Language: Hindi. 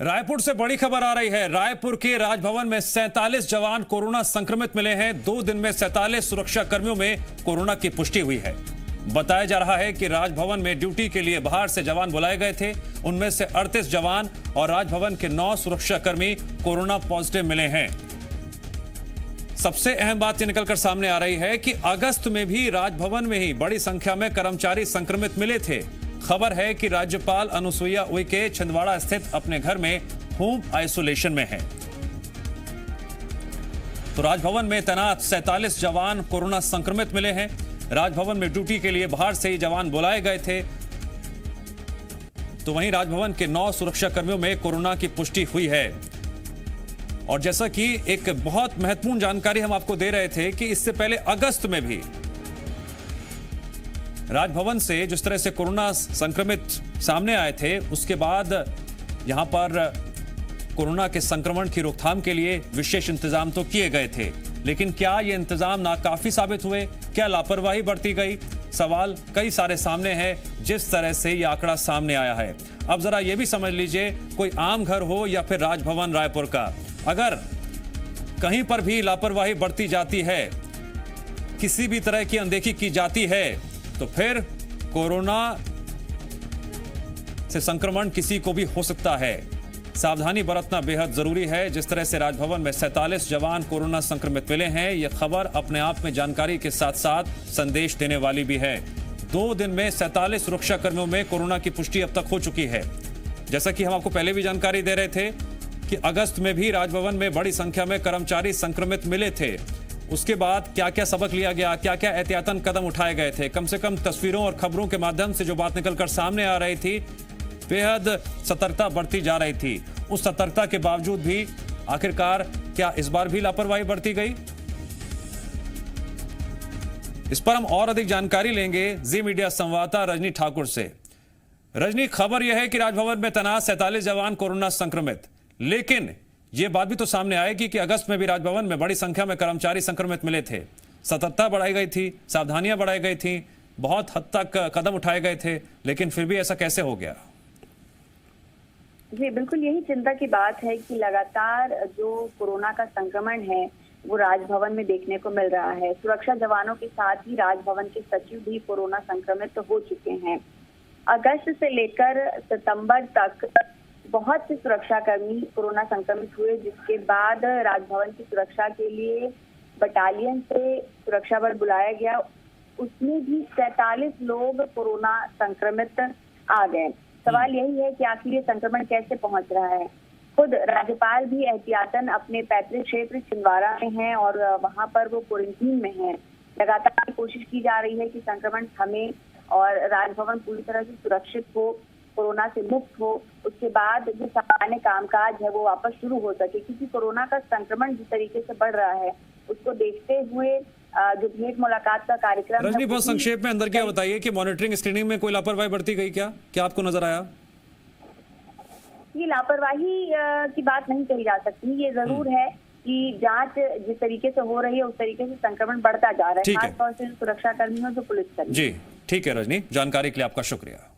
रायपुर से बड़ी खबर आ रही है। रायपुर के राजभवन में 47 जवान कोरोना संक्रमित मिले हैं। 2 दिन में 47 सुरक्षा कर्मियों में कोरोना की पुष्टि हुई है। बताया जा रहा है कि राजभवन में ड्यूटी के लिए बाहर से जवान बुलाए गए थे। उनमें से 38 जवान और राजभवन के 9 सुरक्षाकर्मी कोरोना पॉजिटिव मिले हैं। सबसे अहम बात यह निकलकर सामने आ रही है कि अगस्त में भी राजभवन में ही बड़ी संख्या में कर्मचारी संक्रमित मिले थे। खबर है कि राज्यपाल अनुसुईया उइके छिंदवाड़ा स्थित अपने घर में होम आइसोलेशन में हैं। तो राजभवन में तैनात 47 जवान कोरोना संक्रमित मिले हैं। राजभवन में ड्यूटी के लिए बाहर से ही जवान बुलाए गए थे। तो वहीं राजभवन के 9 सुरक्षा कर्मियों में कोरोना की पुष्टि हुई है। और जैसा कि एक बहुत महत्वपूर्ण जानकारी हम आपको दे रहे थे कि इससे पहले अगस्त में भी राजभवन से जिस तरह से कोरोना संक्रमित सामने आए थे, उसके बाद यहां पर कोरोना के संक्रमण की रोकथाम के लिए विशेष इंतजाम तो किए गए थे, लेकिन क्या ये इंतजाम नाकाफी साबित हुए? क्या लापरवाही बरती गई? सवाल कई सारे सामने हैं जिस तरह से ये आंकड़ा सामने आया है। अब जरा ये भी समझ लीजिए, कोई आम घर हो या फिर राजभवन रायपुर का, अगर कहीं पर भी लापरवाही बरती जाती है, किसी भी तरह की अनदेखी की जाती है, तो फिर कोरोना से संक्रमण किसी को भी हो सकता है। सावधानी बरतना बेहद जरूरी है। जिस तरह से राजभवन में 47 जवान कोरोना संक्रमित मिले हैं, यह खबर अपने आप में जानकारी के साथ साथ संदेश देने वाली भी है। 2 दिन में 47 सुरक्षा कर्मियों में कोरोना की पुष्टि अब तक हो चुकी है। जैसा कि हम आपको पहले भी जानकारी दे रहे थे कि अगस्त में भी राजभवन में बड़ी संख्या में कर्मचारी संक्रमित मिले थे। उसके बाद क्या क्या सबक लिया गया, क्या क्या एहतियातन कदम उठाए गए थे, कम से कम तस्वीरों और खबरों के माध्यम से जो बात निकलकर सामने आ रही थी, बेहद सतर्कता बरती जा रही थी। उस सतर्कता के बावजूद भी आखिरकार क्या इस बार भी लापरवाही बरती गई? इस पर हम और अधिक जानकारी लेंगे जी मीडिया संवाददाता रजनी ठाकुर से। रजनी, खबर यह है कि राजभवन में तैनात 47 जवान कोरोना संक्रमित, लेकिन यह बात भी तो सामने आएगी कि अगस्त में भी राजभवन में बड़ी संख्या में कर्मचारी संक्रमित मिले थे। सतर्कता बढ़ाई गई थी, सावधानियां बढ़ाई गई थी, बहुत हद तक कदम उठाए गए थे, लेकिन फिर भी ऐसा कैसे हो गया? जी बिल्कुल, यही चिंता की बात है कि लगातार जो कोरोना का संक्रमण है वो राजभवन में देखने को मिल रहा है। सुरक्षा जवानों के साथ ही राजभवन के सचिव भी कोरोना संक्रमित हो चुके हैं। अगस्त से लेकर सितंबर तक बहुत से सुरक्षाकर्मी कोरोना संक्रमित हुए, जिसके बाद राजभवन की सुरक्षा के लिए बटालियन से सुरक्षा बल बुलाया गया। उसमें भी 47 लोग कोरोना संक्रमित आ गए। सवाल यही है कि आखिर ये संक्रमण कैसे पहुंच रहा है। खुद राज्यपाल भी एहतियातन अपने पैतृक क्षेत्र छिंदवाड़ा में हैं और वहां पर वो क्वारंटीन में हैं। लगातार कोशिश की जा रही है कि संक्रमण थमे और राजभवन पूरी तरह से सुरक्षित हो, कोरोना से मुक्त हो। उसके बाद जो सामान्य कामकाज है वो वापस शुरू हो सके, क्योंकि कोरोना का संक्रमण जिस तरीके से बढ़ रहा है उसको देखते हुए जो भेंट मुलाकात का कार्यक्रम। रजनी, बहुत संक्षेप में अंदर क्या बताइए कि मॉनिटरिंग स्क्रीनिंग में कोई लापरवाही बरती गई क्या आपको नजर आया? ये लापरवाही की बात नहीं कही जा सकती। ये जरूर है कि जांच जिस तरीके से हो रही है उस तरीके से संक्रमण बढ़ता जा रहा है, खासतौर से सुरक्षा कर्मियों जो पुलिसकर्मी। जी ठीक है रजनी, जानकारी के लिए आपका शुक्रिया।